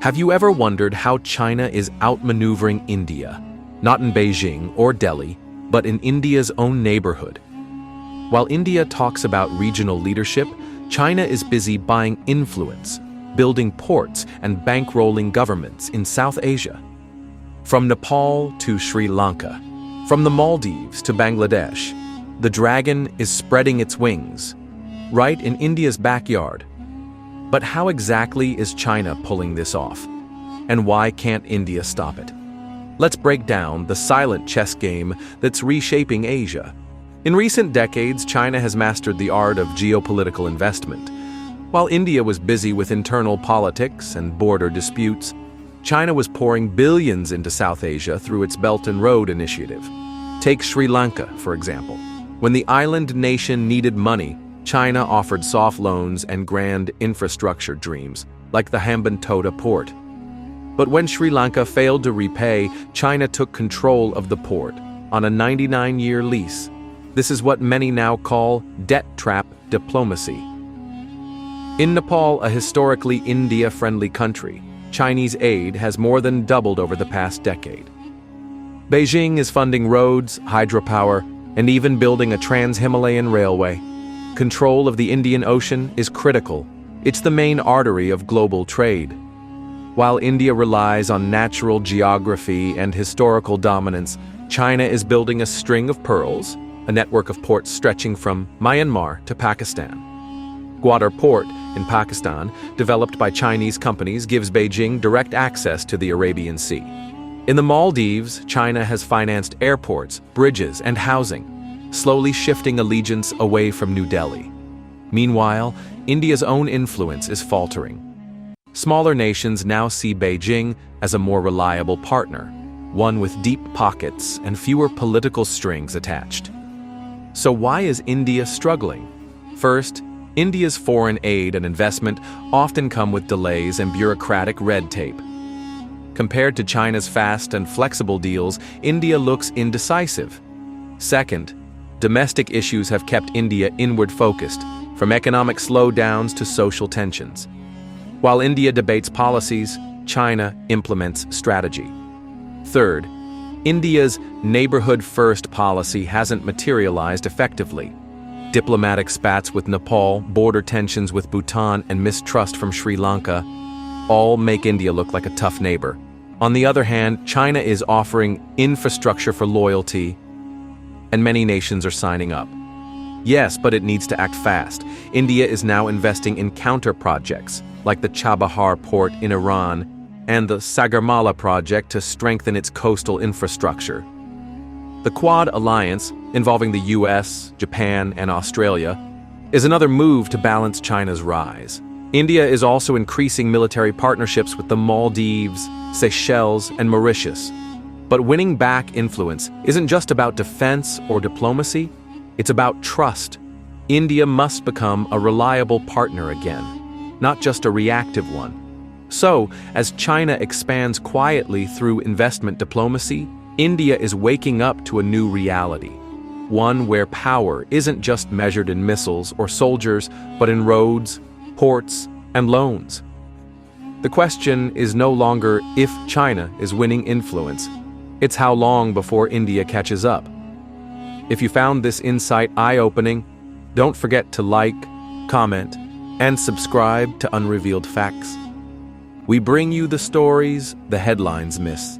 Have you ever wondered how China is outmaneuvering India? Not in Beijing or Delhi, but in India's own neighborhood. While India talks about regional leadership, China is busy buying influence, building ports and bankrolling governments in South Asia. From Nepal to Sri Lanka, from the Maldives to Bangladesh, the dragon is spreading its wings, right in India's backyard. But how exactly is China pulling this off? And why can't India stop it? Let's break down the silent chess game that's reshaping Asia. In recent decades, China has mastered the art of geopolitical investment. While India was busy with internal politics and border disputes, China was pouring billions into South Asia through its Belt and Road Initiative. Take Sri Lanka, for example. When the island nation needed money, China offered soft loans and grand infrastructure dreams, like the Hambantota port. But when Sri Lanka failed to repay, China took control of the port on a 99-year lease. This is what many now call debt trap diplomacy. In Nepal, a historically India-friendly country, Chinese aid has more than doubled over the past decade. Beijing is funding roads, hydropower, and even building a trans-Himalayan railway. Control of the Indian Ocean is critical. It's the main artery of global trade. While India relies on natural geography and historical dominance, China is building a string of pearls, a network of ports stretching from Myanmar to Pakistan. Gwadar Port in Pakistan, developed by Chinese companies, gives Beijing direct access to the Arabian Sea. In the Maldives, China has financed airports, bridges, and housing, slowly shifting allegiance away from New Delhi. Meanwhile, India's own influence is faltering. Smaller nations now see Beijing as a more reliable partner, one with deep pockets and fewer political strings attached. So why is India struggling? First, India's foreign aid and investment often come with delays and bureaucratic red tape. Compared to China's fast and flexible deals, India looks indecisive. Second, domestic issues have kept India inward-focused, from economic slowdowns to social tensions. While India debates policies, China implements strategy. Third, India's neighborhood-first policy hasn't materialized effectively. Diplomatic spats with Nepal, border tensions with Bhutan, and mistrust from Sri Lanka all make India look like a tough neighbor. On the other hand, China is offering infrastructure for loyalty, and many nations are signing up. Yes, but it needs to act fast. India is now investing in counter-projects, like the Chabahar port in Iran and the Sagarmala project to strengthen its coastal infrastructure. The Quad Alliance, involving the US, Japan, and Australia, is another move to balance China's rise. India is also increasing military partnerships with the Maldives, Seychelles, and Mauritius. But winning back influence isn't just about defense or diplomacy, it's about trust. India must become a reliable partner again, not just a reactive one. So, as China expands quietly through investment diplomacy, India is waking up to a new reality. One where power isn't just measured in missiles or soldiers, but in roads, ports, and loans. The question is no longer if China is winning influence, it's how long before India catches up. If you found this insight eye-opening, don't forget to like, comment, and subscribe to Unrevealed Facts. We bring you the stories the headlines miss.